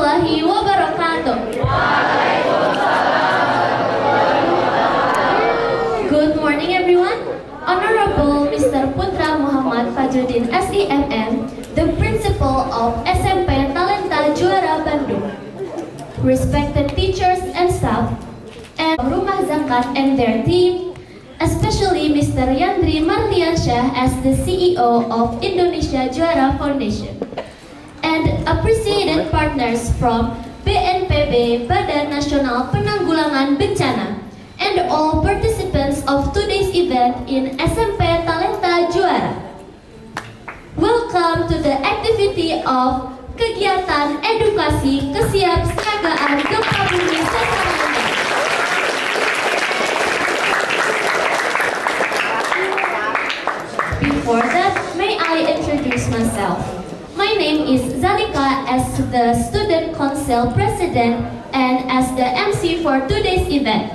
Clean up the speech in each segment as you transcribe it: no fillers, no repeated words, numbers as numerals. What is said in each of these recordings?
warahmatullahi wabarakatuh. Good morning everyone. Honorable Mr. Putra Muhammad Fajruddin SIMM, the Principal of SMP Talenta Juara Bandung, respected teachers and staff, and Rumah Zakat and their team, especially Mr. Yandri Martiansyah as the CEO of Indonesia Juara Foundation, and appreciated partners from BNPB Badan Nasional Penanggulangan Bencana, and all participants of today's event in SMP Talenta Juara. Welcome to the activity of kegiatan edukasi kesiapsiagaan gempa bumi Sesar. Before that, may I introduce myself. My name is Zalika as the Student Council President and as the MC for today's event.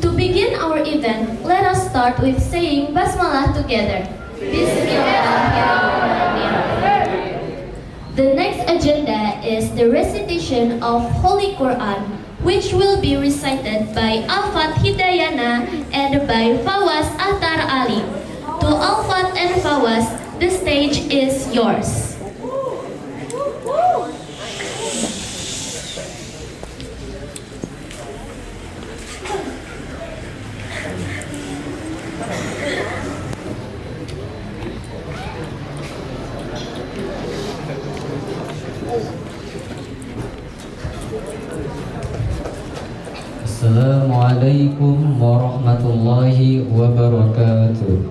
To begin our event, let us start with saying Basmalah together. Bismillahirrahmanirrahim. The next agenda is the recitation of Holy Quran, which will be recited by Alfat Hidayana and by Fawaz Ahtar Ali. To Alfat and Fawaz, the stage is yours. Assalamualaikum warahmatullahi wabarakatuh.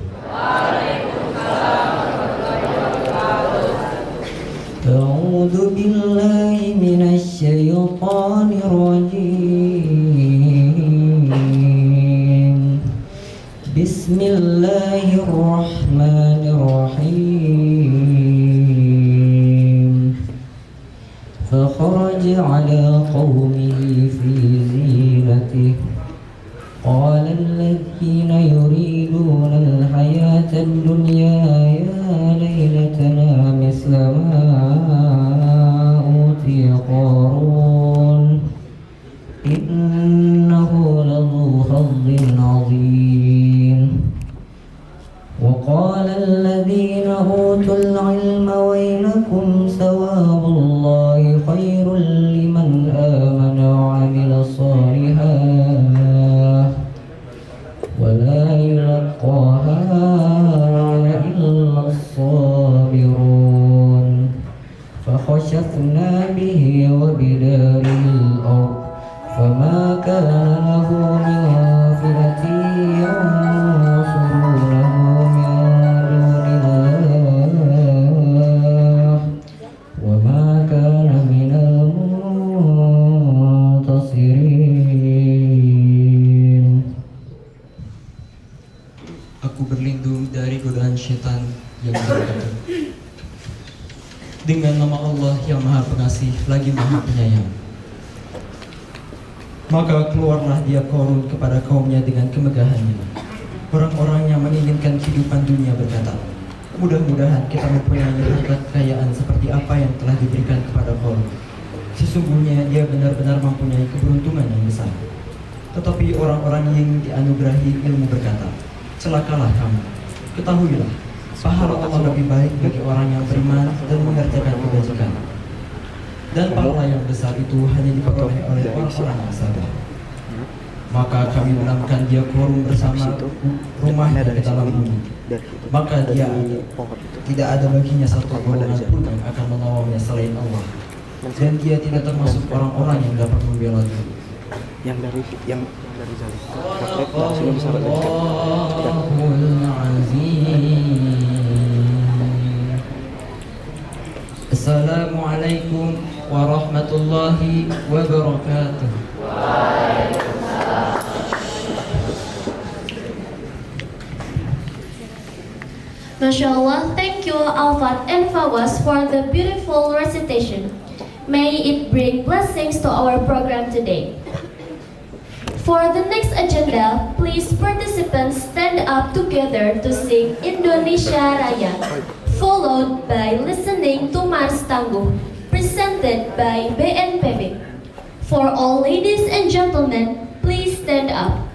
A'udzu billahi minasy syaithanir rajim. Bismillahirrahmanirrahim. فخرج على قومه في زينته قال الذين يريدون الحياة الدنيا يا ليلتنا مثل ما أوتي قارون إنه لذو حظ عظيم وقال الذين أوتوا العلم ويلكم ثواب الله خير لمن آمن وعمل صالحا ولا يلقاها إلا الصابرون فخسفنا به وبداره الأرض فما كان له من فئة ينصرونه من دون الله وما كان من المنتصرين. Aku berlindung dari godaan syaitan yang berkata, dengan nama Allah yang Maha Pengasih lagi Maha Penyayang. Maka keluarlah dia Qarun kepada kaumnya dengan kemegahannya. Orang-orang yang menginginkan kehidupan dunia berkata, mudah-mudahan kita mempunyai harta kekayaan seperti apa yang telah diberikan kepada Qarun. Sesungguhnya dia benar-benar mempunyai keberuntungan yang besar. Tetapi orang-orang yang dianugerahi ilmu berkata, celakalah kamu, ketahuilah pahala Allah lebih baik bagi orang yang beriman dan mengerjakan kebajikan. Dan pahala yang besar itu hanya diperoleh oleh orang-orang yang sabar. Maka kami menamkan dia Qarun bersama rumahnya ke dalam bumi. Maka dia tidak ada baginya satu golongan pun yang akan menolongnya selain Allah. Dan dia tidak termasuk orang-orang yang dapat membela dia. yang dari Zalik. Sudah bisa baca. Assalamualaikum warahmatullahi wabarakatuh. Masya Allah, thank you Alfat and Fawaz for the beautiful recitation. May it bring blessings to our program today. For the next agenda, please participants stand up together to sing Indonesia Raya, followed by listening to Mars Tangguh, presented by BNPB. For all ladies and gentlemen, please stand up.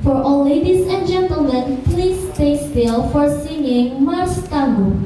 For all ladies and gentlemen, please stay still for singing Mars Tangguh.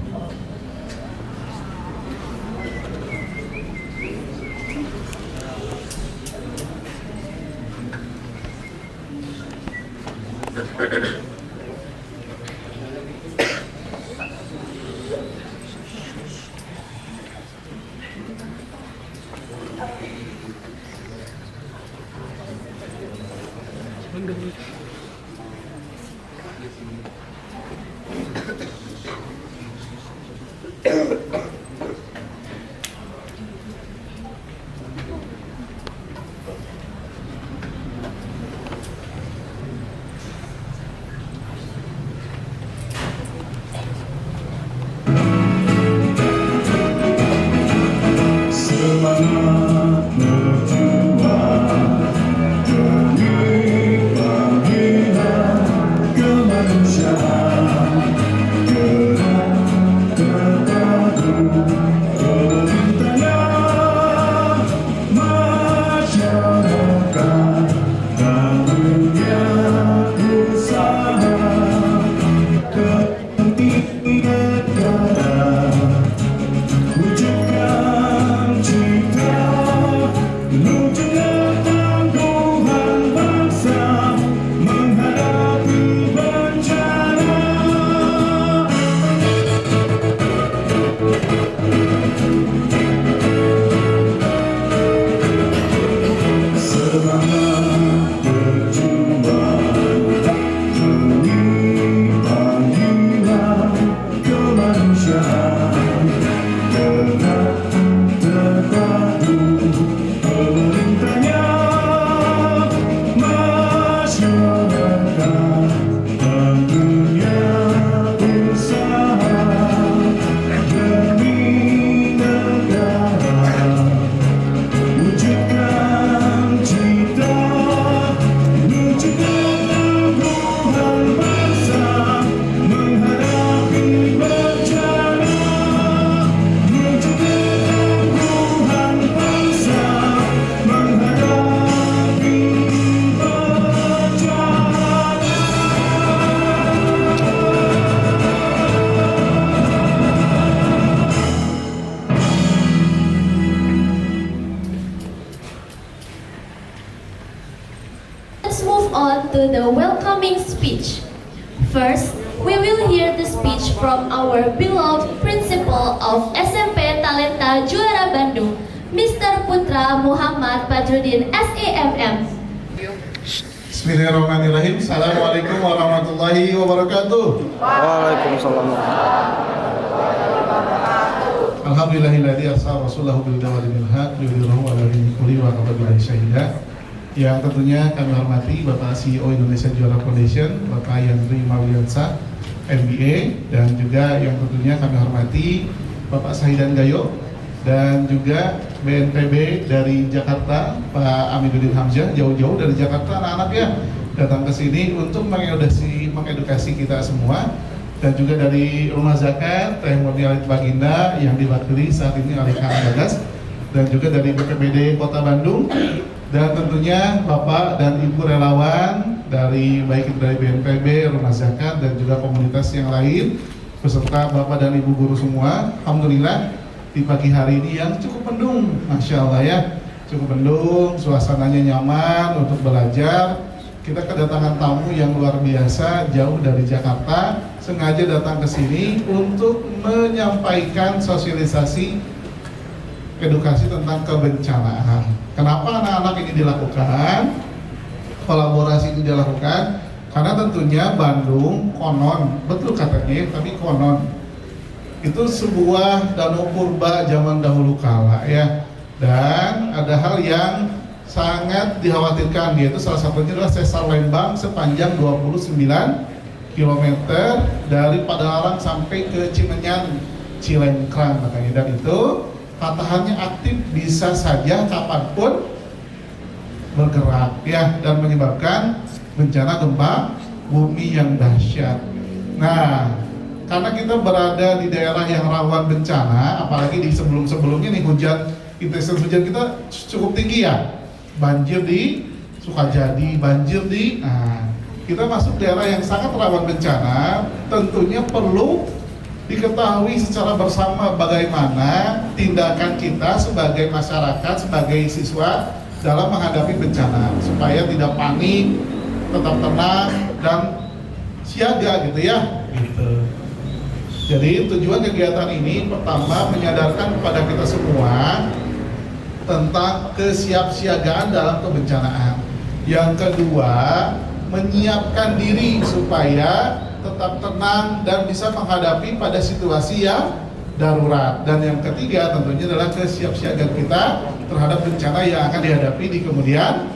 Semangat berjuang demi panggilan kemanusiaan, gerak terpadu perintahnya masyarakat dan dunia usaha kepentingan negara. Wujudkan cita menuju ketangguhan bangsa menghadapi bencana. Semangat berjuang demi panggilan kemanusiaan, gerak terpadu perintahnya masyarakat dan dunia usaha demi negara. Wujudkan cita menuju ketangguhan bangsa menghadapi bencana. Menuju ketangguhan bangsa menghadapi bencana. Let's move on to the welcoming speech. First, we will hear the speech from our beloved Principal of SMP Talenta Juara Bandung, Mr. Putra Muhammad Badrudin SEMM. Bismillahirrahmanirrahim. Assalamualaikum warahmatullahi wabarakatuh. Waalaikumsalam. Alhamdulillahilladzi arsala rasulahu bil huda wa dinil haq liyudhhirahu 'ala dini kullihi wa kafa billahi syahida. Yang tentunya kami hormati Bapak CEO Indonesia Juara Foundation, Bapak Yandri Mauliansa, MBA, dan juga yang tentunya kami hormati Bapak Sahidan Gayo, dan juga BNPB dari Jakarta, Pak Amiduddin Hamzah, jauh-jauh dari Jakarta anak-anak ya datang ke sini untuk mengedukasi kita semua, dan juga dari Rumah Zakat Teh Murni Alit Baginda yang diwakili saat ini oleh Kang Bagas, dan juga dari BPBD Kota Bandung, dan tentunya Bapak dan Ibu relawan dari baik itu dari BNPB, Rumah Zakat, dan juga komunitas yang lain beserta Bapak dan Ibu guru semua. Alhamdulillah di pagi hari ini yang cukup mendung, Masya Allah ya, cukup mendung, suasananya nyaman untuk belajar. Kita kedatangan tamu yang luar biasa jauh dari Jakarta, sengaja datang ke sini untuk menyampaikan sosialisasi edukasi tentang kebencanaan. Kenapa anak-anak ini dilakukan? Kolaborasi ini dilakukan karena tentunya Bandung konon, betul katanya, tapi konon itu sebuah danau purba zaman dahulu kala ya, dan ada hal yang sangat dikhawatirkan, yaitu salah satunya adalah sesar Lembang sepanjang 29 km dari Padalarang sampai ke Cimenyan, Cilengkrang katanya, dan itu patahannya aktif, bisa saja kapanpun bergerak ya, dan menyebabkan bencana gempa bumi yang dahsyat. Nah, karena kita berada di daerah yang rawan bencana, apalagi di sebelum-sebelumnya nih intensitas hujan kita cukup tinggi ya, banjir di Sukajadi, banjir di, kita masuk daerah yang sangat rawan bencana. Tentunya perlu diketahui secara bersama bagaimana tindakan kita sebagai masyarakat, sebagai siswa dalam menghadapi bencana, supaya tidak panik, tetap tenang dan siaga gitu ya. Gitu. Jadi tujuan kegiatan ini pertama menyadarkan kepada kita semua tentang kesiapsiagaan dalam kebencanaan. Yang kedua, menyiapkan diri supaya tetap tenang dan bisa menghadapi pada situasi yang darurat. Dan yang ketiga tentunya adalah kesiapsiagaan kita terhadap bencana yang akan dihadapi di kemudian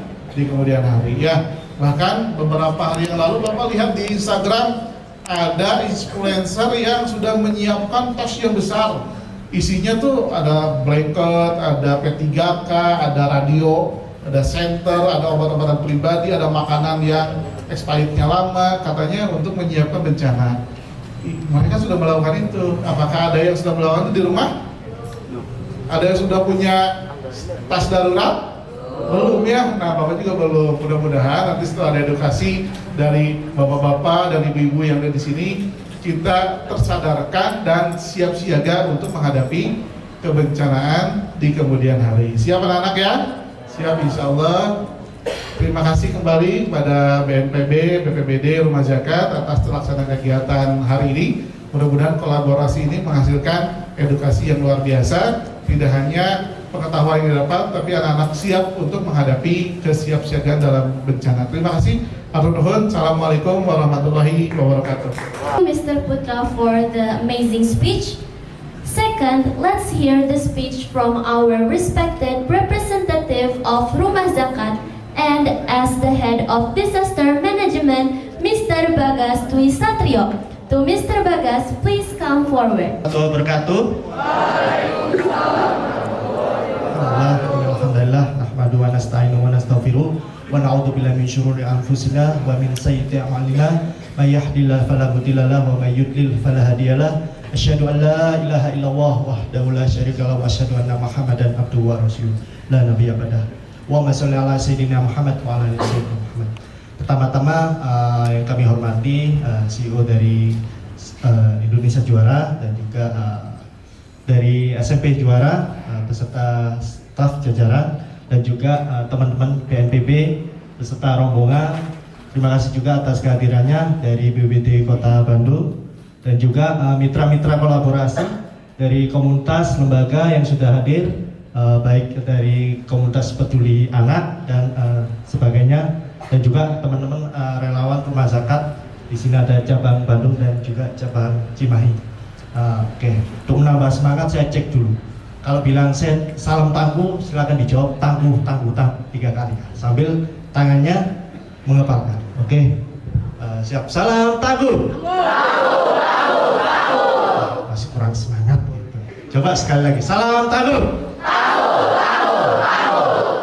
hari ya. Bahkan beberapa hari yang lalu Bapak lihat di Instagram ada influencer yang sudah menyiapkan tas yang besar. Isinya tuh ada blanket, ada P3K, ada radio, ada senter, ada obat-obatan pribadi, ada makanan yang expirednya lama, katanya untuk menyiapkan bencana. Mereka sudah melakukan itu. Apakah ada yang sudah melakukan itu di rumah? Ada yang sudah punya tas darurat? Belum ya. Nah, Bapak juga belum. Mudah-mudahan nanti setelah ada edukasi dari bapak-bapak dan ibu-ibu yang ada di sini, kita tersadarkan dan siap siaga untuk menghadapi kebencanaan di kemudian hari. Siap anak-anak ya? Siap, insya Allah. Terima kasih kembali pada BNPB, BPBD, Rumah Zakat atas terlaksana kegiatan hari ini. Mudah-mudahan kolaborasi ini menghasilkan edukasi yang luar biasa. Tidak hanya pengetahuan yang didapat, tapi anak-anak siap untuk menghadapi kesiapsiagaan dalam bencana. Terima kasih. Hatur nuhun. Assalamualaikum warahmatullahi wabarakatuh. Mr. Putra for the amazing speech. Second, let's hear the speech from our respected representative of Rumah Zakat and as the head of disaster management, Mr. Bagas Dwi Satrio. To Mr. Bagas, please come forward. Wabarakatuh. Alhamdulillah, nahmadu wa nasta'inu wa nastaghfiruh wa na'udzu billahi min syururi anfusina wa min sayyiati a'malina may yahdihillahu fala mudilla lahu wa may yudlil fala hadiyalah. Asyhadu an la ilaha illallah wahdahu la syarika lahu wa asyhadu anna Muhammadan abduhu wa rasuluh la nabiyya ba'dah. Wa sholli ala sayyidina Muhammad wa ala ali sayyidina Muhammad. Pertama-tama yang kami hormati CEO dari Indonesia Juara dan juga dari SMP Juara beserta staf jajaran dan juga teman-teman BNPB beserta rombongan. Terima kasih juga atas kehadirannya dari BPBD Kota Bandung dan juga mitra-mitra kolaborasi dari komunitas lembaga yang sudah hadir, baik dari komunitas peduli anak dan sebagainya, dan juga teman-teman relawan Rumah Zakat. Di sini ada cabang Bandung dan juga cabang Cimahi. Oke, untuk menambah semangat saya cek dulu. Kalau bilang saya salam tangguh, silakan dijawab tangguh 3 kali sambil tangannya mengepalkan. Oke, siap. Salam tangguh. Masih kurang semangat gitu. Coba sekali lagi. Salam tangguh.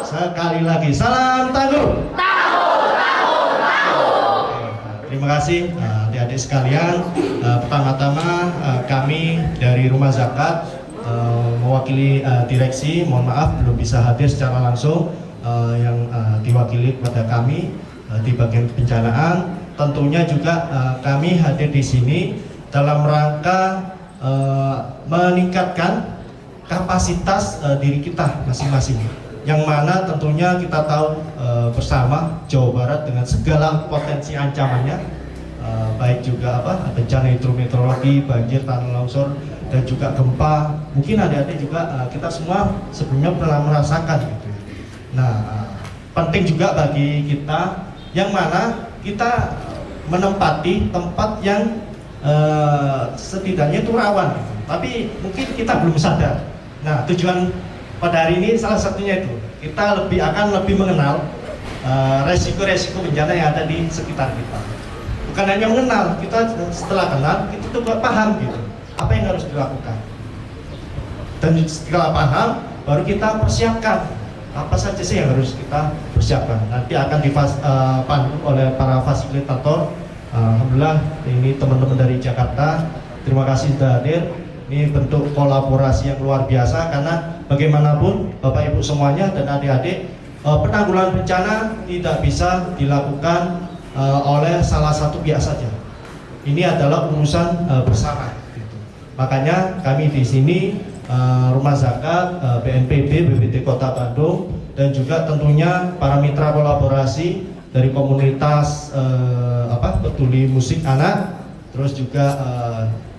Sekali lagi. Salam tangguh. Terima kasih adik-adik sekalian. Pertama-tama kami dari Rumah Zakat mewakili direksi, mohon maaf belum bisa hadir secara langsung, yang diwakili kepada kami di bagian kebencanaan. Tentunya juga kami hadir di sini dalam rangka meningkatkan kapasitas diri kita masing-masing. Yang mana tentunya kita tahu bersama Jawa Barat dengan segala potensi ancamannya, baik juga bencana hidrometeorologi, banjir, tanah longsor, dan juga gempa. Mungkin adik-adik juga kita semua sebelumnya pernah merasakan gitu. Nah, penting juga bagi kita yang mana kita menempati tempat yang setidaknya itu rawan gitu. Tapi mungkin kita belum sadar. Nah, tujuan pada hari ini salah satunya itu kita akan lebih mengenal resiko-resiko bencana yang ada di sekitar kita. Bukan hanya mengenal, kita setelah kenal kita juga paham gitu apa yang harus dilakukan. Dan setelah paham baru kita persiapkan apa saja sih yang harus kita persiapkan. Nanti akan dipandu oleh para fasilitator. Alhamdulillah ini teman-teman dari Jakarta. Terima kasih sudah hadir. Ini bentuk kolaborasi yang luar biasa karena bagaimanapun Bapak Ibu semuanya dan adik-adik, penanggulangan bencana tidak bisa dilakukan oleh salah satu pihak saja. Ini adalah urusan bersama. Gitu. Makanya kami di sini Rumah Zakat, BNPB, BPT Kota Bandung, dan juga tentunya para mitra kolaborasi dari komunitas peduli musik anak, terus juga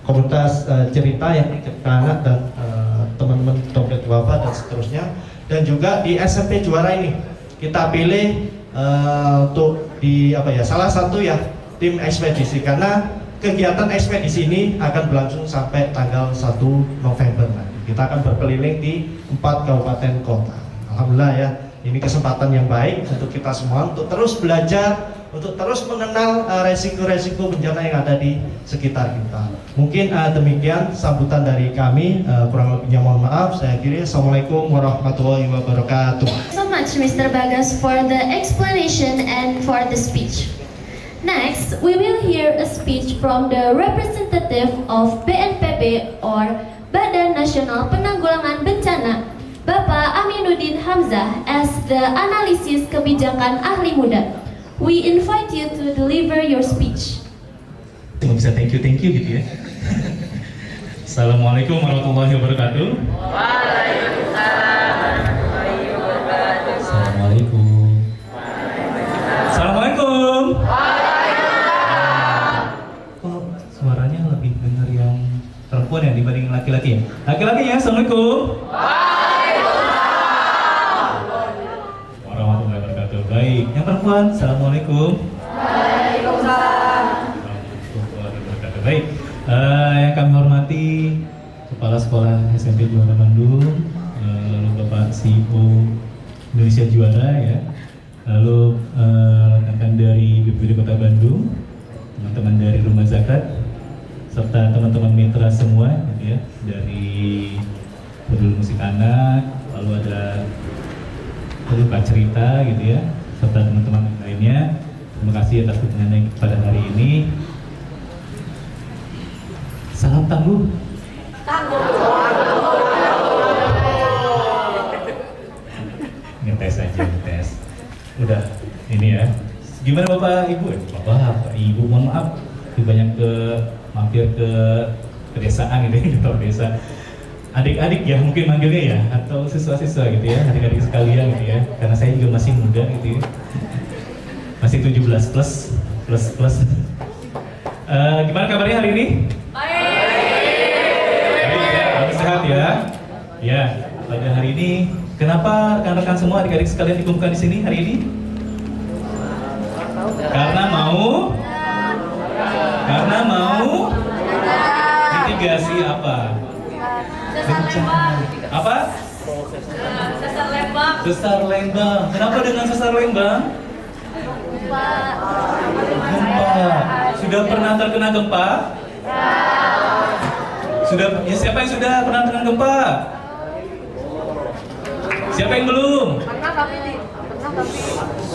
komunitas cerita yang cerita anak dan teman-teman dompet wafa dan seterusnya, dan juga di SMP Juara ini kita pilih untuk di salah satu ya tim ekspedisi, karena kegiatan ekspedisi ini akan berlangsung sampai tanggal 1 November nanti. Kita akan berkeliling di 4 kabupaten kota. Alhamdulillah ya, ini kesempatan yang baik untuk kita semua untuk terus belajar, untuk terus mengenal resiko-resiko bencana yang ada di sekitar kita. Mungkin demikian sambutan dari kami, kurang lebihnya mohon maaf. Saya akhiri. Assalamualaikum warahmatullahi wabarakatuh. So much Mr. Bagas for the explanation and for the speech. Next, we will hear a speech from the representative of BNPB or Badan Nasional Penanggulangan Bencana, Bapak Aminuddin Hamzah, as the analisis kebijakan ahli muda. We invite you to deliver your speech. Cuma bisa thank you gitu ya. Assalamualaikum warahmatullahi wabarakatuh. Waalaikumsalam warahmatullahi wabarakatuh. Assalamualaikum. Assalamualaikum. Kok suaranya lebih dengar yang perempuan ya dibanding laki-laki ya? Laki-laki ya, assalamualaikum. Warahmatullahi wabarakatuh. Baik, yang perempuan, assalamualaikum. Waalaikumsalam. Warahmatullahi wabarakatuh. Baik, yang kami hormati Kepala Sekolah SMP Juara Bandung, lalu Bapak CEO Indonesia Juara ya, lalu rekan dari BPD Kota Bandung, teman-teman dari Rumah Zakat, serta teman-teman mitra semua gitu ya, dari peduli musik anak, lalu ada Pak Cerita gitu ya, serta teman-teman lainnya. Terima kasih atas dukungannya pada hari ini. Salam tangguh. Ngetes aja, ngetes. Udah, ini ya. Gimana Bapak Ibu? Bapak Ibu, mohon maaf, banyak mampir ke pedesaan gitu ya, ke desa. Adik-adik ya mungkin manggilnya ya, atau siswa-siswa gitu ya, adik-adik sekalian gitu ya. Karena saya juga masih muda gitu ya. Masih 17 plus. Gimana kabarnya hari ini? Sehat ya. Ya, pada hari ini kenapa rekan-rekan semua adik-adik sekalian dikumpulkan di sini hari ini? Karena mau mitigasi apa? Bencana. Apa? Sesar Lembang. Kenapa dengan sesar Lembang? Gempa. Sudah pernah terkena gempa? Sudah, ya siapa yang sudah pernah terkena gempa? Siapa yang belum?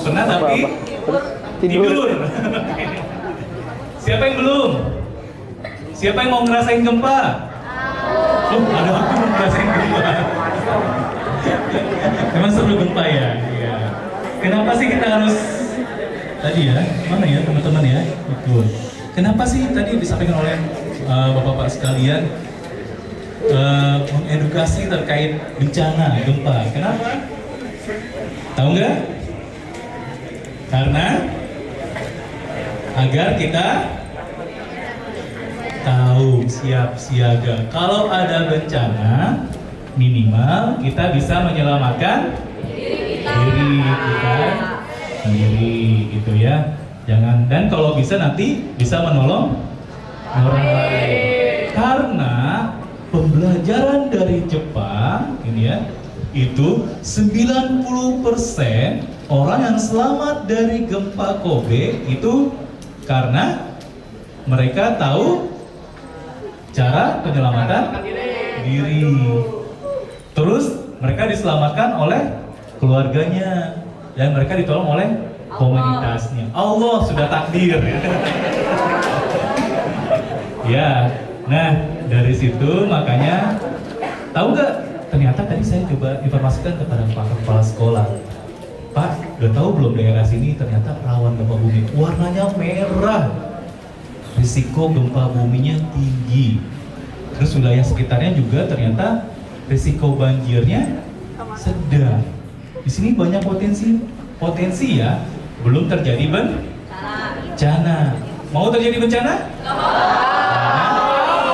Pernah tapi tidur. Siapa yang belum? Siapa yang mau ngerasain gempa? Loh, ada aku mau ngerasain gempa. Memang seru gempa ya? Iya. Kenapa sih kita harus tadi ya? Mana ya teman-teman ya? Betul. Kenapa sih tadi disampaikan oleh bapak-bapak sekalian mengedukasi terkait bencana gempa? Kenapa? Tahu nggak? Karena agar kita tahu siap siaga. Kalau ada bencana, minimal kita bisa menyelamatkan diri kita sendiri, gitu ya. Jangan, dan kalau bisa nanti bisa menolong orang lain. Karena pembelajaran dari Jepang ini ya, itu 90% orang yang selamat dari gempa Kobe itu karena mereka tahu cara penyelamatan diri. Terus mereka diselamatkan oleh keluarganya dan mereka ditolong oleh komunitasnya. Allah sudah takdir. Ya, nah dari situ makanya tahu nggak? Ternyata tadi saya coba informasikan kepada Pak Kepala Sekolah. Pak, udah tahu belum daerah sini ternyata rawan gempa bumi? Warnanya merah. Risiko gempa buminya tinggi. Terus wilayah sekitarnya juga ternyata risiko banjirnya sedang. Di sini banyak potensi ya. Belum terjadi bencana. Mau terjadi bencana?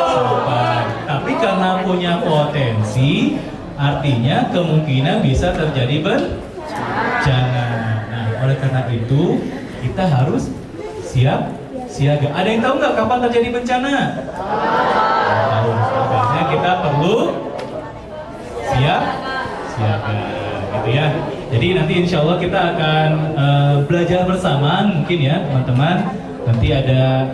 Sampai. Tapi karena punya potensi, artinya kemungkinan bisa terjadi bencana. Nah, oleh karena itu kita harus siap siaga. Ada yang tahu nggak kapan terjadi bencana? Tahu. Makanya kita perlu siap siaga, gitu ya. Jadi nanti insya Allah kita akan belajar bersama mungkin ya teman-teman. Nanti ada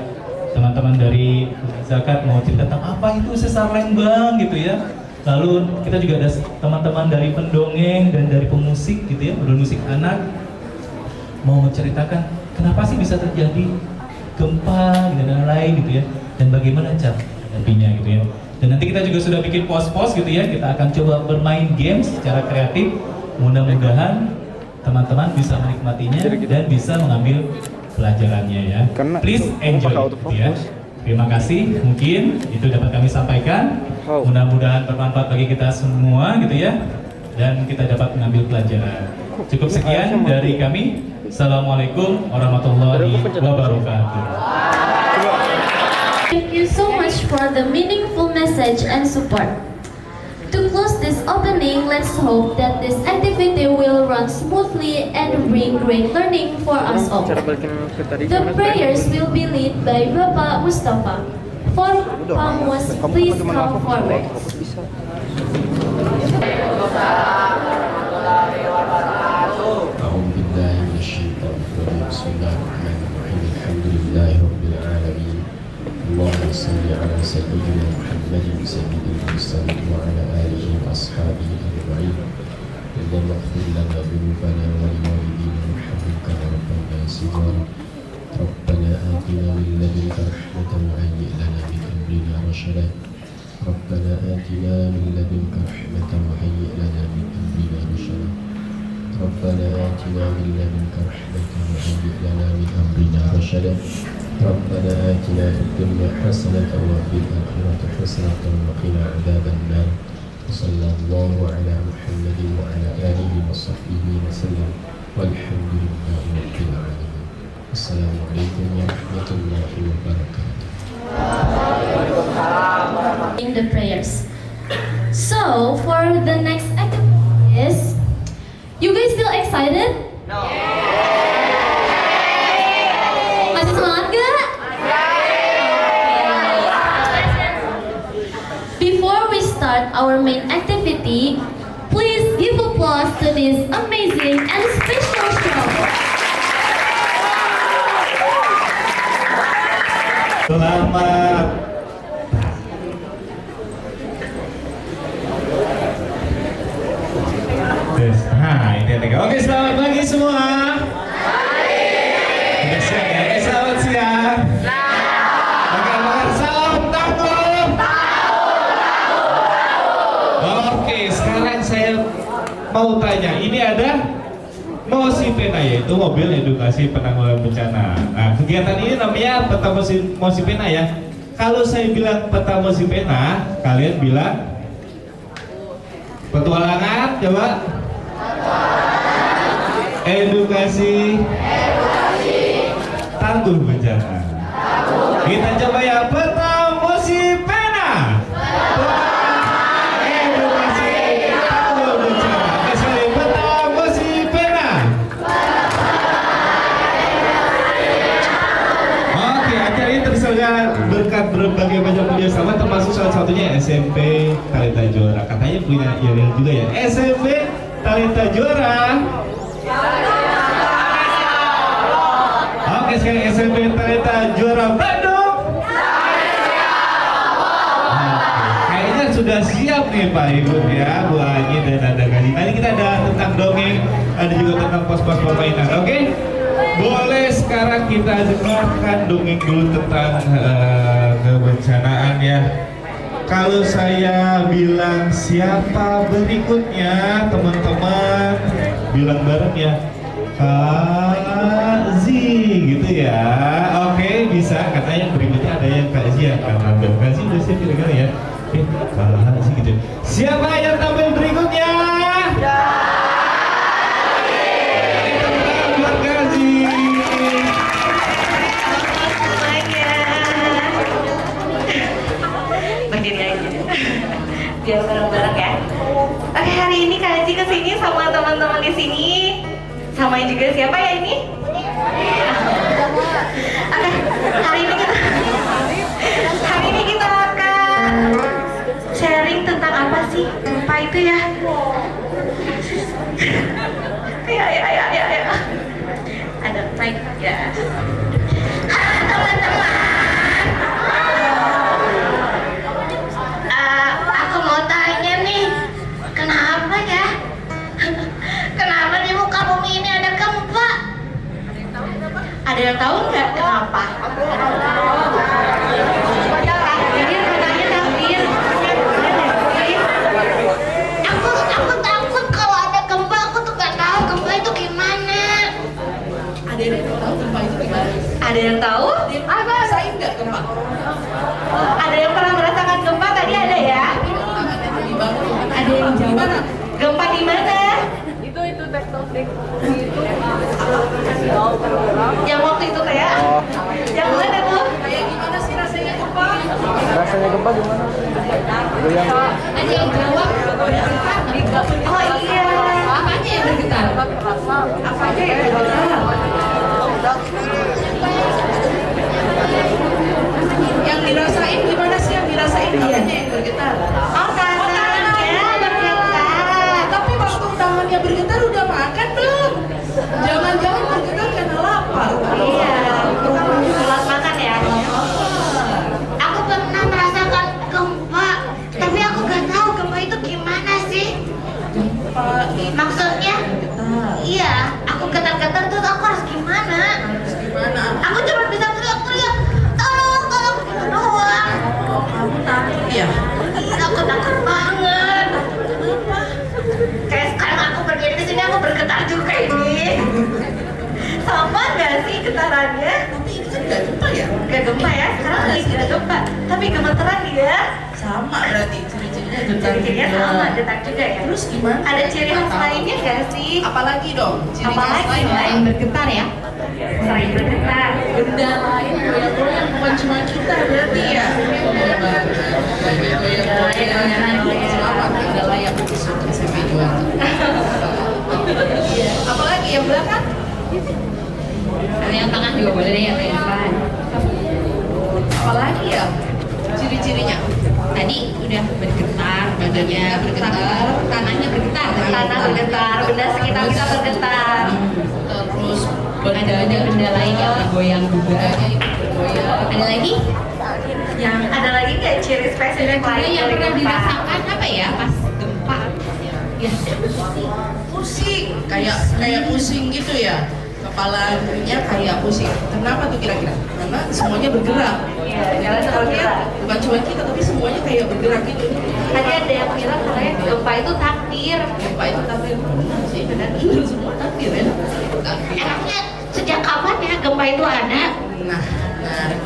teman-teman dari zakat mau cerita tentang apa itu sesar Lembang gitu ya. Lalu kita juga ada teman-teman dari pendongeng dan dari pemusik gitu ya, bermusik anak mau menceritakan kenapa sih bisa terjadi gempa dan lain-lain gitu ya, dan bagaimana cara menghadapinya gitu ya. Dan nanti kita juga sudah bikin pos-pos gitu ya, kita akan coba bermain games secara kreatif. Mudah-mudahan teman-teman bisa menikmatinya dan bisa mengambil pelajarannya ya. Please enjoy gitu ya. Terima kasih, mungkin itu dapat kami sampaikan. Mudah-mudahan bermanfaat bagi kita semua gitu ya, dan kita dapat mengambil pelajaran. Cukup sekian dari kami. Assalamualaikum warahmatullahi wabarakatuh. Thank you so much for the meaningful message and support. To close this opening, let's hope that this activity will run smoothly and bring great learning for us all. The prayers will be led by Bapak Mustafa. For Pamus, please come forward. بسم الله الرحمن الرحيم الحمد لله رب العالمين اللهم صل على سيدنا محمد سيد المرسلين وعلى آله وأصحابه أجمعين اللهم اغفر لنا ذنوبنا ولوالدينا وارحمنا ربنا صغارا ربنا آتنا من لدنك رحمة وهيئ لنا من أمرنا رشدا ربنا آتنا من لدنك رحمة وهيئ لنا من أمرنا رشدا ربنا آتنا من لدنك رحمة وهيئ لنا من أمرنا رشدا ربنا آتنا في الدنيا حسنة وفي الآخرة حسنة وقنا عذاب النار وصلى الله على محمد وعلى آله وصحبه وسلم والحمد لله رب العالمين السلام عليكم ورحمة الله وبركاته. In the prayers. So for the next activity is, you guys still excited? No. Selamat. Nah, ini ada. Oke, selamat pagi semua. Udah siap ya? Oke, selamat siang. Oke, salam tangguh. Oke, sekarang saya mau tanya. Ini ada Mosipena, yaitu mobil edukasi penanggulangan bencana. Nah, kegiatan ini namanya Peta Mosipena ya. Kalau saya bilang Peta Mosipena, kalian bilang petualangan, coba. Edukasi tangguh bencana. Kita coba ya, Peta Mosipena. Edukasi tangguh bencana. Oke, sekali, Peta Mosipena. Oke, acara ini terselenggara berkat berbagai macam kerjasama, termasuk salah satunya SMP Talenta Juara. Katanya punya IRL juga ya, SMP Talenta Juara. Oke, sekarang SMP Talenta Juara Bandung. Kayaknya sudah siap nih Pak Ibu ya, Bu Anyi dan ada Gaji. Tadi kita ada tentang dongeng, ada juga tentang pos-pos permainan. Oke, boleh sekarang kita dengarkan dongeng dulu tentang kebencanaan ya. Kalau saya bilang siapa berikutnya, teman-teman bilang bareng ya, Kak Zi gitu ya. Oke, bisa. Katanya yang berikutnya ada yang Kak Zi ya, karena Kak Zi udah siap kira-kira ya. Oke, Kak Zi gitu. Siapa yang tampil berikutnya? Buat Kak Zi. Berdiri aja biar bareng-bareng ya. Oke, hari ini Kak Aji kesini sama teman-teman di sini. Sama juga siapa ya ini? Oke, hari ini kita akan sharing tentang apa sih gempa itu ya? Ya. Ada mic ya. Teman-teman. Aku mau tanya nih, kenapa ya? Kenapa di muka bumi ini ada gempa? Ada yang tahu nggak kenapa? Aku takut kalau ada gempa. Aku tuh nggak tahu gempa itu gimana. Ada yang tahu gempa itu gimana? Ada yang tahu? Rasain nggak gempa? Ada yang pernah merasakan gempa tadi ada ya? Ada yang jawab. Gempa di mana? Itu tektonik. Yang waktu itu kayak? Yang mana tuh? Kayak gimana sih rasanya gempa? Rasanya gempa gimana? Ada yang jawab. Oh iya. Apanya yang bergetar? Apa aja yang bergetar? Yang dirasain gimana sih yang dirasain? Apanya yang bergetar? Oh, tangannya bergetar. Tapi waktu tangannya bergetar udah makan belum? Jangan-jangan bergetar karena lapar. Iya, telat makan ya. Aku pernah merasakan gempa, tapi aku gak tahu gempa itu gimana sih. Maksudnya? Iya, aku getar-getar terus aku harus gimana? Aku cuma bisa teriak-teriak, tolong gitu doang. Kamu takut ya? Iya, aku takut banget. Kenapa? Kayak sekarang aku berdiri di sini aku bergetar juga ini. Sama nggak sih getarannya? Tapi ini kan nggak gempa ya? Nggak gempa ya? Sekarang lagi nggak gempa, tapi gemeteran ya? Sama berarti ciri-cirinya getar. Ciri-cirinya sama, getar juga ya? Terus gimana? Ada ciri khas lainnya nggak sih? Apalagi dong? Apalagi selain bergetar ya? Selain bergetar, benda lain goyang-goyang bukan cuma kita berarti ya? Selamat tinggal layak besok SMP Juara. Apalagi yang belakang? Ada yang tangan juga boleh deh, yang depan. Apalagi ya ciri-cirinya? Tadi udah bergetar, badannya bergetar, tanahnya bergetar, tanah bergetar, benda sekitar kita bergetar. Terus ada benda lain yang bergoyang juga. Ada lagi? Yang ada lagi nggak ciri spesifik lain yang dari pernah gempa? dirasakan apa ya pas gempa? Ya. Pusing, kayak pusing gitu ya. Kepalanya kayak pusing. Kenapa tuh kira-kira? Karena semuanya bergerak. Iya, karena bergerak. Bukan cuma kita, tapi semuanya kayak bergerak gitu. Tadi ada yang bilang katanya gempa itu takdir. Gempa itu takdir, benar sih, benar semua takdir ya. Takdir. Enaknya sejak kapan ya gempa itu ada? Nah,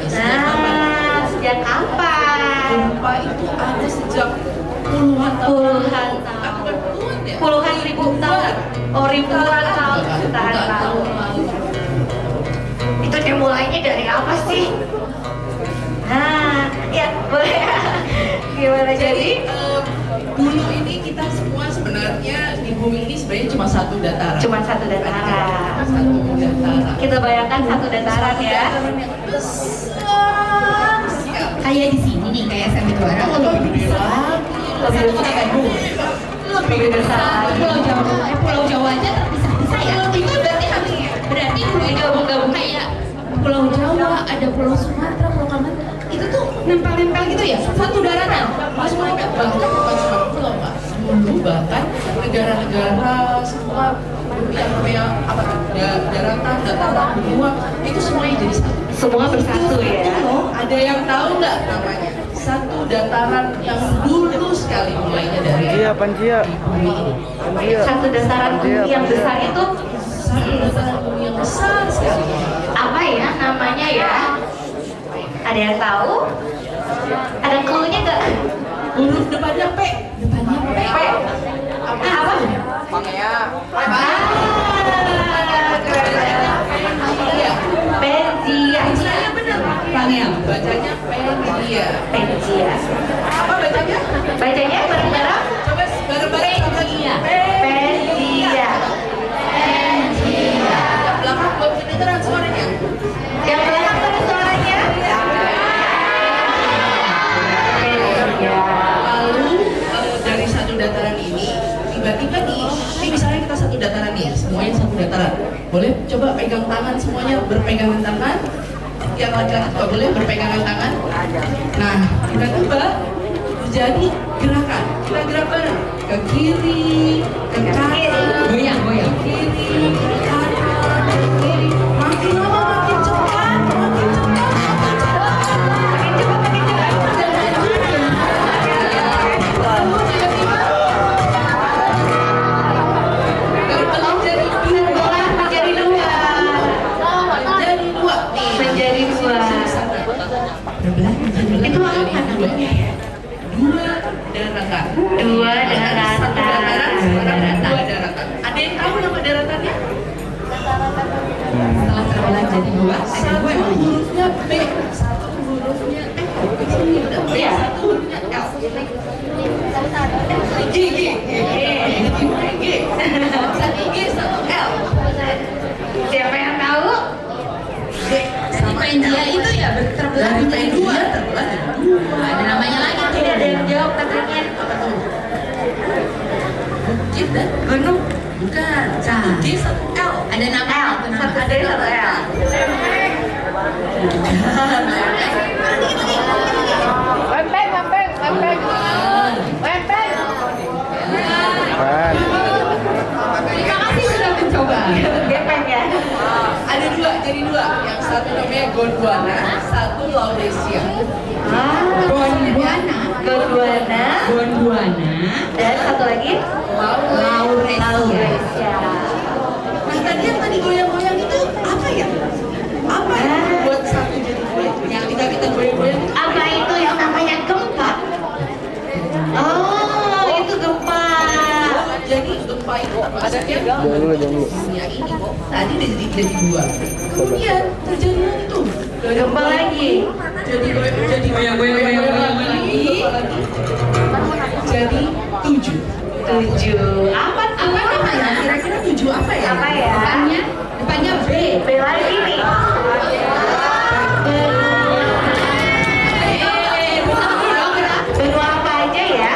sejak kapan? Sejak kapan? Gempa itu ada sejak puluhan tahun. Puluhan ribu tahun. Oh, ribuan tahun, jutaan tahun. Itu dimulainya dari apa sih? Nah, ya boleh. Gimana Jadi dulu ini kita semua sebenarnya di bumi ini sebenarnya cuma satu dataran. Cuma satu dataran. Satu dataran. Kita bayangkan satu dataran ya. Besar sekali. Kayak di sini nih, kayak SMP Juara. Lebih besar. Lebih besar. Pulau Jawa aja terpisah-pisah ya. Itu berarti Pulau gabung-gabung kayak Pulau Jawa, ada Pulau Sumatera, Pulau Kalimantan. Itu tuh nempel-nempel gitu ya, satu daratan. Masuk bahkan bukan cuma pulau Pak. Dulu bahkan negara-negara semua yang namanya apa daratan, dataran, benua itu semuanya jadi satu. Semua bersatu ya. Ada yang tahu nggak namanya? Satu dataran yang dulu sekali mulainya dari bumi ini. Satu dataran bumi yang besar itu Satu dataran bumi yang besar sekali. apa ya namanya ya? Ada yang tahu? Ada clue-nya nggak? Huruf depannya P. Depannya P. P. Apa? Iya. Penzia. Bacanya benar. Pangean. Bacanya Penzia. Penzia. Apa bacanya? Bacanya bareng-bareng. Coba bareng-bareng lagi. Penzia. Penzia. Yang belakang belum kedengeran suaranya. Yang belakang terus suaranya. Penzia. Lalu dari satu dataran ini tiba-tiba nih, ini misalnya kita satu dataran nih, semuanya satu dataran. Boleh coba pegang tangan semuanya berpegangan tangan. Yang laki-laki juga boleh berpegangan tangan. Nah, tiba-tiba terjadi gerakan. Kita gerak bareng ke kiri, ke kanan, Goyang. kiri, ke kanan, ke kiri. Makin lama makin cepat, makin cepat, makin cepat. Lalu tiba-tiba berbelah jadi dua. Menjadi dua. Jadi dua nih. Menjadi dua. Berbelah menjadi Itu dua. apa namanya ya? Dua daratan. Dua daratan. Satu dataran, sekarang dua daratan. Ada yang tahu nama daratannya? Setelah terbelah jadi dua, Satu hurufnya B, satu hurufnya F. Sini udah B, satu hurufnya L. G. Satu G, satu L. Siapa yang tahu? B sama Penzia L. itu ya terbelah Dari menjadi P2 dua. terbelah jadi dua. Ada namanya lagi tuh. Tidak ada yang jawab katanya. Apa tuh? Bukit dan Gunung. bukan. Satu G, satu L. Ada nama L. itu nama. Satu D, satu L. Terima kasih sudah mencoba. Gepeng ya. Ada dua, jadi dua. Yang satu namanya Gondwana, satu Lauresia. Gondwana. Gondwana. Dan satu lagi Lauresia. Nah tadi yang tadi goyang-goyang itu apa ya? Apa yang membuat satu jadi dua itu? Yang kita goyang-goyang itu Apa itu yang namanya gempa? Oh, itu gempa. jadi gempa itu maksudnya dunia ini tadi jadi dua. Kemudian terjadi lagi tuh. Gempa lagi. Jadi goyang-goyang lagi. Jadi tujuh. Apa tuh? Apa namanya? Kira-kira tujuh apa ya? Apa ya? Depannya B. B lagi nih. Benua apa aja ya?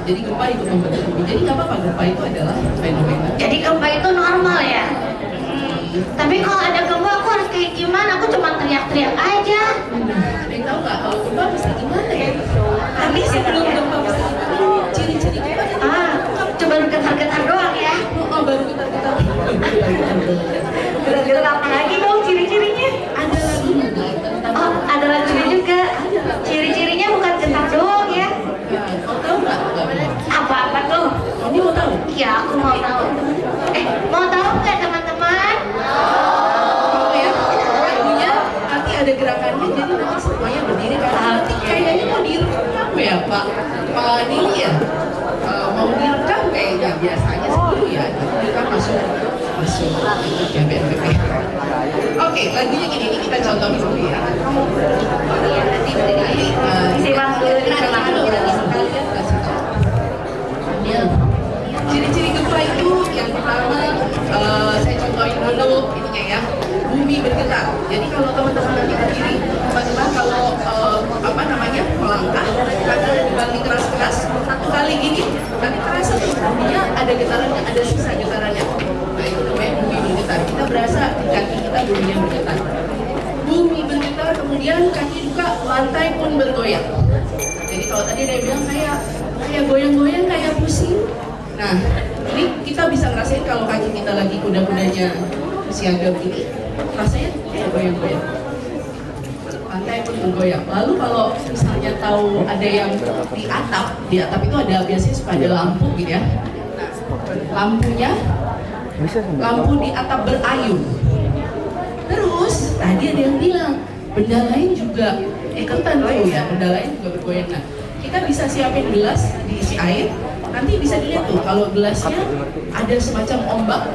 Jadi gempa itu membentuk bumi. Jadi nggak apa-apa, gempa itu adalah fenomena. Jadi gempa itu normal ya? Tapi kalau ada gempa aku harus kayak gimana? Aku cuma teriak-teriak aja. Ada yang tahu nggak kalau gempa bisa gimana ya? Tapi sebelum gempa bisa gimana? Ciri-ciri gempa itu Coba getar-getar doang ya. oh baru kita Getar-getar apa lagi dong ciri-cirinya? ada lagi tentang Oh, ada lagunya juga. Ciri-cirinya bukan getar doang ya. mau tahu nggak? Apa-apa tuh? Kamu mau tahu? Iya, aku mau tahu. Mau tahu nggak teman-teman? Mau ya? Lagunya nanti ada gerakannya, jadi nanti semuanya berdiri kan? Nanti kayaknya mau direkam ya Pak Nili ya? Mau direkam kayaknya biasanya sebelum ya, jadi kan masuk ya BNPB. Oke, lagunya gini, ini kita contohin dulu ya. Nanti berdiri. Simak dulu Kalian kasih tahu. Ciri-ciri gempa itu yang pertama saya contohin dulu ininya ya, bumi bergetar. Jadi kalau teman-teman nanti berdiri, teman-teman kalau melangkah karena dibanding keras-keras satu kali gini, nanti terasa tuh buminya ada getarannya, ada sisa getarannya. Nah itu namanya bumi bergetar. Kita berasa di kaki kita buminya bergetar. Bumi bergetar, kemudian kaki juga lantai pun bergoyang. Jadi kalau tadi dia bilang kayak goyang-goyang, kayak pusing. Nah, ini kita bisa ngerasain kalau kaki kita lagi kuda-kudanya siaga begini, rasanya kayak goyang-goyang. Lantai pun bergoyang. Lalu kalau misalnya tahu ada yang di atap itu ada biasanya suka ada lampu gitu ya. Lampunya, lampu di atap berayun. Terus tadi ada yang bilang benda lain juga ikutan tuh ya, benda lain juga bergoyang. Nah, kita bisa siapin gelas diisi air. Nanti bisa dilihat tuh kalau gelasnya ada semacam ombak.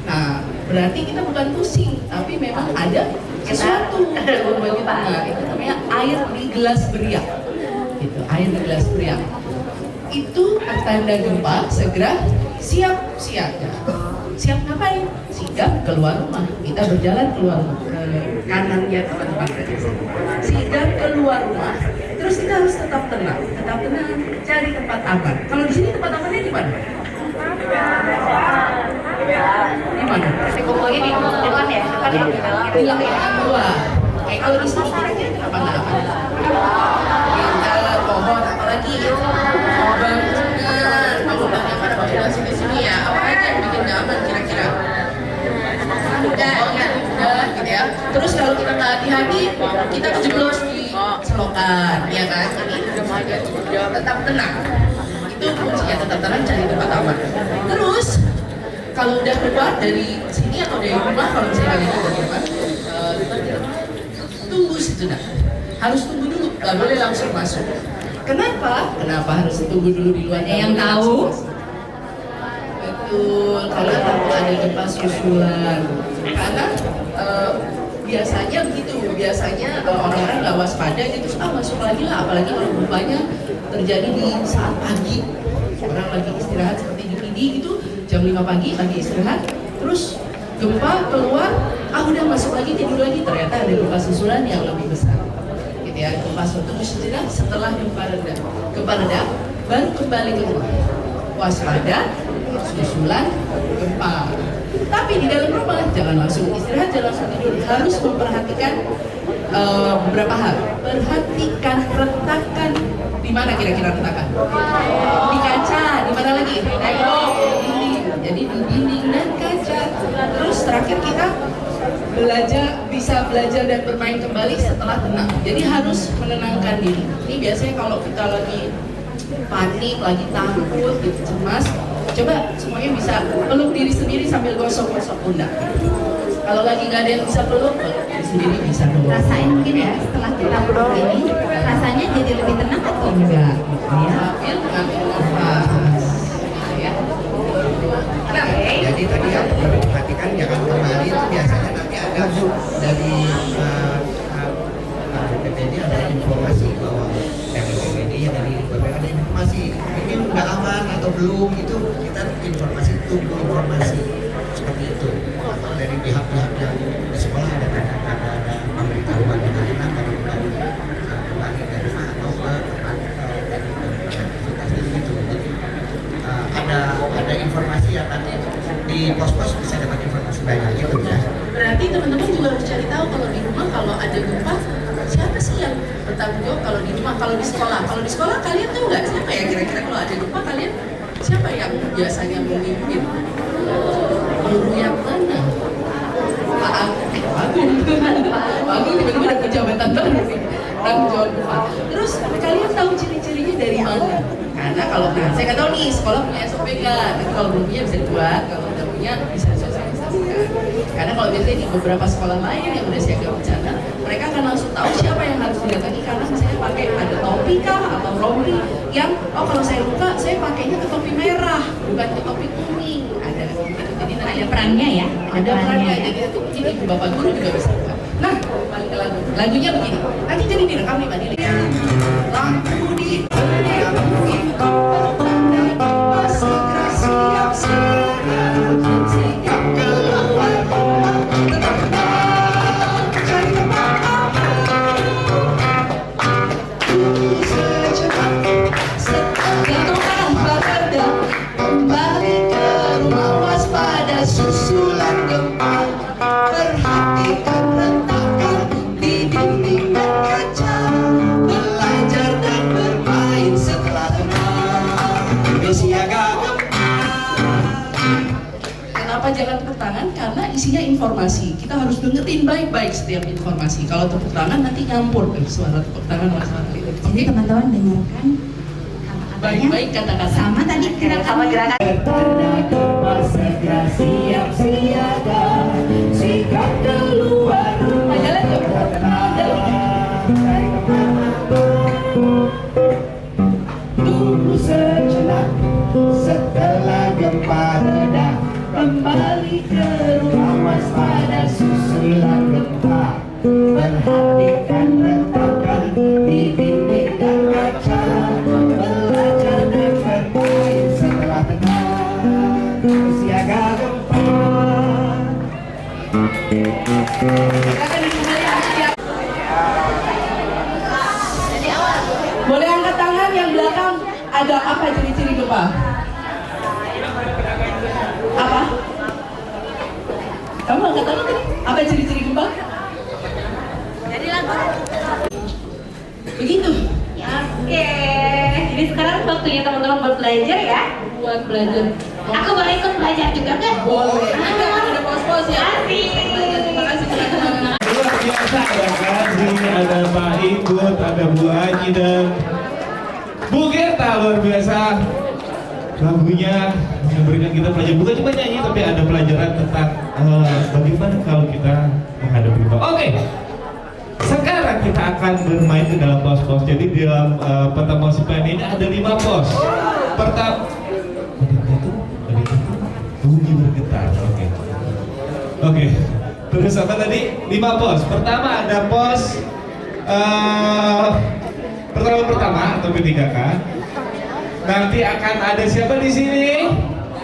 Nah, berarti kita bukan pusing, tapi memang ada sesuatu. Nah, itu namanya air di gelas beriak. Gitu, air di gelas beriak. Itu tanda gempa, segera siap. Siap ngapain? Sigap keluar rumah. Kita berjalan keluar rumah. Ke kanannya teman-teman. Sigap keluar rumah. Terus kita harus tetap tenang, cari tempat aman. Kalau di sini tempat amannya di mana? Di mana? Kumpulnya di depan ya? Di lantai dua. Kalau di sini kira-kira kenapa nggak aman? Kita pohon, apalagi bangunan. Kalau banyak ada bangunan sini ya. Apa aja yang bikin nggak aman kira-kira? Udah, gitu ya. Terus kalau kita nggak hati-hati, kita kejeblos di selokan, ya kan? Jadi tetap tenang. Itu kuncinya, tetap tenang, cari tempat aman. Terus kalau udah keluar dari sini atau dari rumah, kalau misalnya kalian dari rumah, tunggu situ dah. Harus tunggu dulu, nggak boleh langsung masuk. Kenapa? Kenapa harus tunggu dulu di luar? Ada yang tahu? Betul, karena takut ada gempa susulan. Karena biasanya begitu, orang-orang nggak waspada gitu, masuk lagi lah, apalagi kalau gempanya terjadi di saat pagi, orang lagi istirahat seperti di PD gitu, jam 5 pagi lagi istirahat, terus gempa keluar, udah masuk lagi, tidur lagi, ternyata ada gempa susulan yang lebih besar, gitu ya. Gempa susulan setelah gempa reda, baru kembali ke rumah, waspada susulan gempa. Tapi di dalam rumah jangan langsung istirahat, jangan langsung tidur, harus memperhatikan beberapa hal. Perhatikan retakan. Di mana kira-kira retakan? Di kaca. Di mana lagi? Tembok, dinding. Jadi di dinding dan kaca. Terus terakhir kita bisa belajar dan bermain kembali setelah tenang. Jadi harus menenangkan diri. Ini biasanya kalau kita lagi panik, lagi takut, gitu, cemas, coba semuanya bisa peluk diri sendiri sambil gosok-gosok pundak. Kalau lagi nggak ada yang bisa peluk diri sendiri bisa dong. Rasain mungkin ya setelah kita peluk ini, rasanya jadi lebih tenang atau enggak? Sambil ngambil nafas. Ya. Nah, jadi tadi yang perlu diperhatikan jangan kembali itu biasanya nanti ada dari BPBD ada informasi bahwa BPBD yang dari BPBD ada informasi ini udah aman atau belum, itu kita informasi, tunggu informasi seperti itu. Atau dari pihak-pihak yang di sekolah ada pemberitahuan di mana baru kembali dari mana atau ke tempat dari aktivitas di pos-pos bisa dapat informasi banyak gitu ya. Berarti teman-teman juga harus cari tahu kalau di rumah kalau ada gempa siapa sih yang bertanggung jawab kalau di rumah, kalau di sekolah. Kalau di sekolah kalian tahu nggak siapa ya kira-kira kalau ada gempa kalian siapa yang biasanya memimpin? Guru yang mana? Pak Agung. Pak Agung tiba-tiba dapat jabatan baru nih. Tanggung jawab gempa. Terus kalian tahu ciri-cirinya dari mana? Karena kalau saya nggak tahu nih sekolah punya SOP nggak, tapi kalau belum punya bisa dibuat, kalau udah punya bisa disosialisasikan. Karena kalau biasanya di beberapa sekolah lain yang udah siaga bencana, mereka akan langsung tahu siapa yang harus didatangi karena misalnya pakai ada topi kah atau rompi yang kalau saya luka saya pakainya ke topi merah bukan ke topi kuning. Ada gitu. Jadi nanti Ada perannya ya? Ada perannya. Jadi itu ini bapak guru juga bisa buat. Nah, balik ke lagu. Lagunya begini. Nanti jadi direkam nih Mbak Dili. Lampu di susulan gempa, perhatikan retakan di dinding dan kaca, belajar dan bermain setelah tenang, bersiaga gempa. Kenapa jangan tepuk tangan? Karena isinya informasi. Kita harus dengerin baik-baik setiap informasi. Kalau tepuk tangan nanti nyampur ke suara tepuk tangan sama suara lirik. Jadi teman-teman dengarkan Baik-baik kata-kata. sama tadi sama gerakan. Segera siap siaga, sikap keluar rumah. Tunggu sejenak, setelah gempa reda, kembali ke rumah waspada susulan gempa. Perhatikan retakan di dinding dan kaca, belajar dan bermain setelah tenang, bersiaga gempa. Boleh angkat tangan yang belakang. Ada apa ciri-ciri gempa? Apa? Kamu angkat tangan tadi? Apa ciri-ciri gempa? Jadi lagu. Begitu. Oke. Jadi sekarang waktunya teman-teman buat belajar ya. Buat belajar. Aku boleh ikut belajar juga nggak? Boleh. Ada pos-pos ya. Terima kasih. Silakan. Luar biasa ya kan, sini ada Pak Ikut, ada Bu Aji dan Bu Gerta, luar biasa. Lagunya memberikan kita pelajaran, bukan cuma nyanyi tapi ada pelajaran tentang bagaimana kalau kita menghadapi gempa. Oke, sekarang kita akan bermain ke dalam pos-pos. Jadi di dalam peta pos ini ada 5 pos. Pertama, bunyi bergetar. Oke. Terus apa tadi? 5 pos. Pertama ada pos pertama atau P3K. Nanti akan ada siapa di sini?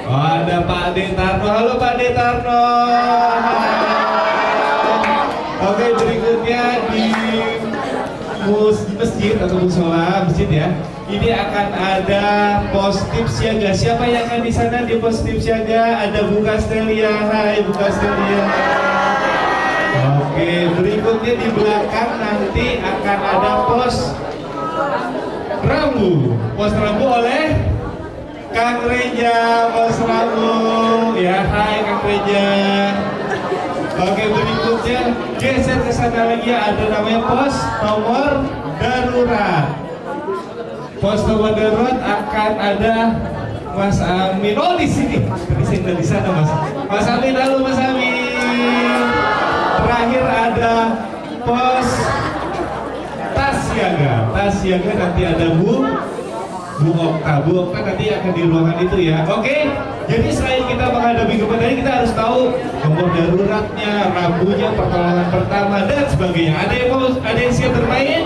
Oh, ada Pak Detarno. Halo Pak Detarno. Oke, berikutnya di masjid atau musola masjid ya. Ini akan ada pos tips siaga. Siapa yang akan di sana di pos tips siaga? Ada Bu Castelia. Hai Bu Castelia. Oke, berikutnya di belakang nanti akan ada pos rambu. Pos rambu oleh Kang Reja, pos rambu. Ya, hai Kang Reja. Oke, berikutnya geser ke sana lagi ada namanya pos nomor darurat. Pos nomor darurat akan ada Mas Amin. Oh, di sini. Tadi saya udah di sana, Mas. Mas Amin, halo Mas Amin. Terakhir ada pos tas siaga nanti ada Bu Okta nanti akan di ruangan itu ya. Oke, jadi selain kita menghadapi gempa tadi kita harus tahu nomor daruratnya, rambunya, pertolongan pertama dan sebagainya. Ada yang siap bermain?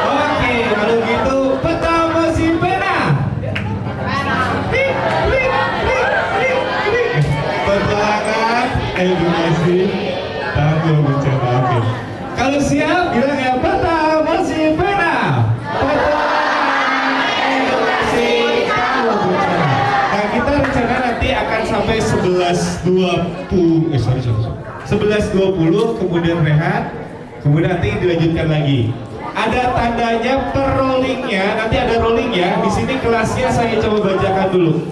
Oke, kalau gitu peta mesin pena. Pertolongan edukasi tangguh bencana. Oke. Kalau siap bilang ya peta mesin pena. Nah, kita rencana nanti akan sampai 11.20, 11.20 kemudian rehat, kemudian nanti dilanjutkan lagi. Ada tandanya per rollingnya, nanti ada rolling ya. Di sini kelasnya saya coba bacakan dulu.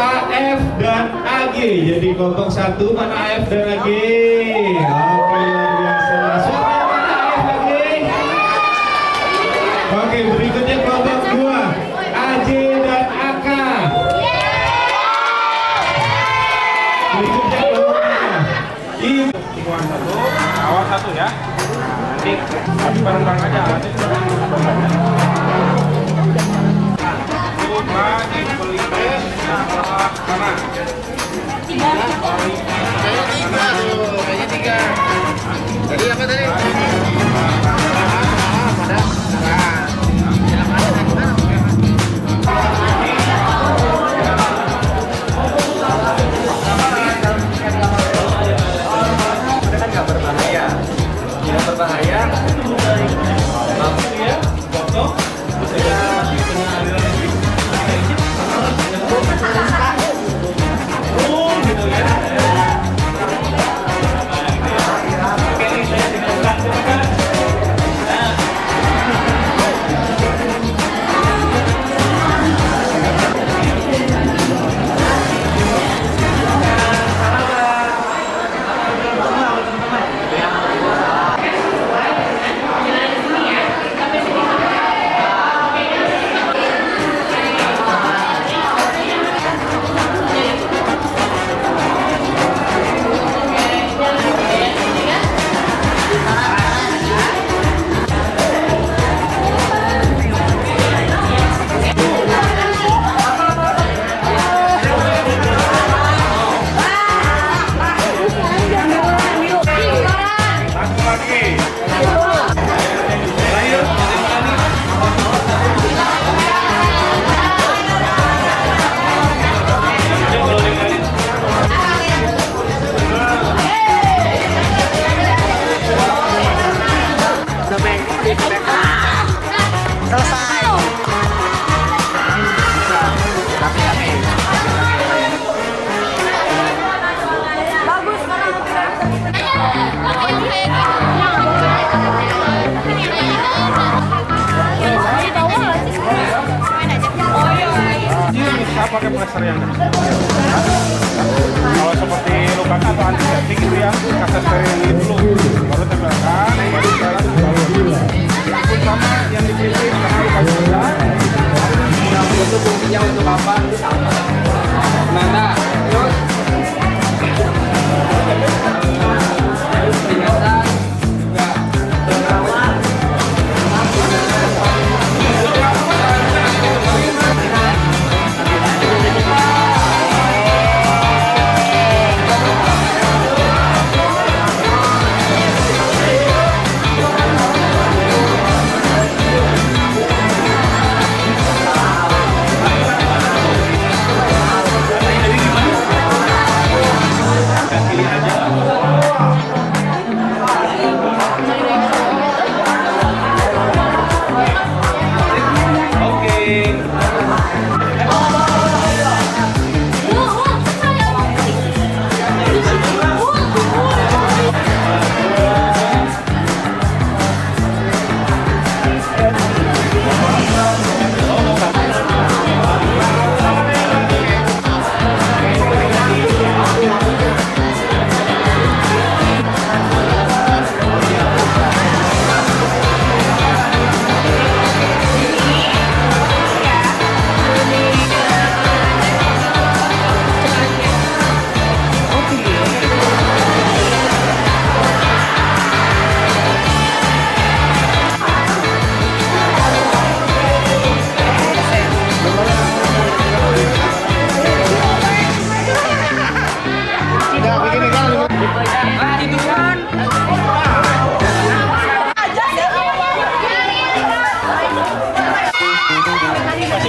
AF dan AG, jadi kelompok 1 mana AF dan AG? Oke, luar biasa. Suara mana AF AG? Oke, berikutnya kelompok 2 AJ dan AK. Berikutnya kelompok Ibuan 1, awal 1 ya. Nanti tapi bareng-bareng aja. Nanti coba dibeliin salah mana? Kayaknya 3. Jadi apa tadi? Tidak berbahaya, langsung ya, potong, terus ada aliran listrik, gitu ya. Oke, ini saya tinggalkan, silakan. Pakai plester yang kalau seperti luka atau antiseptik itu ya kasih steril dulu baru tempelkan baru jalan baru sama yang dipilih karena luka besar yang itu fungsinya untuk apa mana terus peringatan juga pengaman.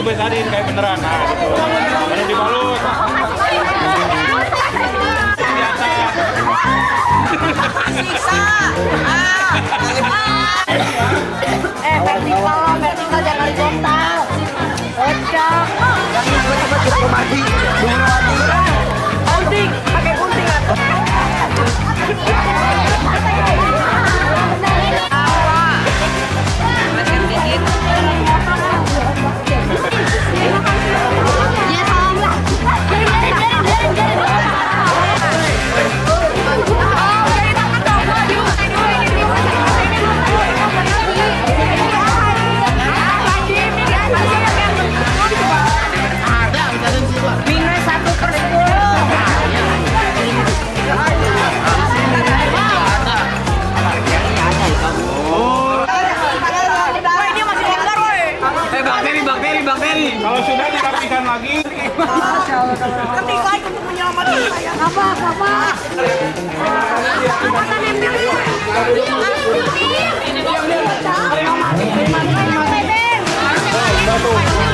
Besarin kayak beneran, nah gitu. Baru dibalut. Vertikal jangan horizontal. Kocak. Jangan Ketika untuk menyelamatkan saya. Apa? Ini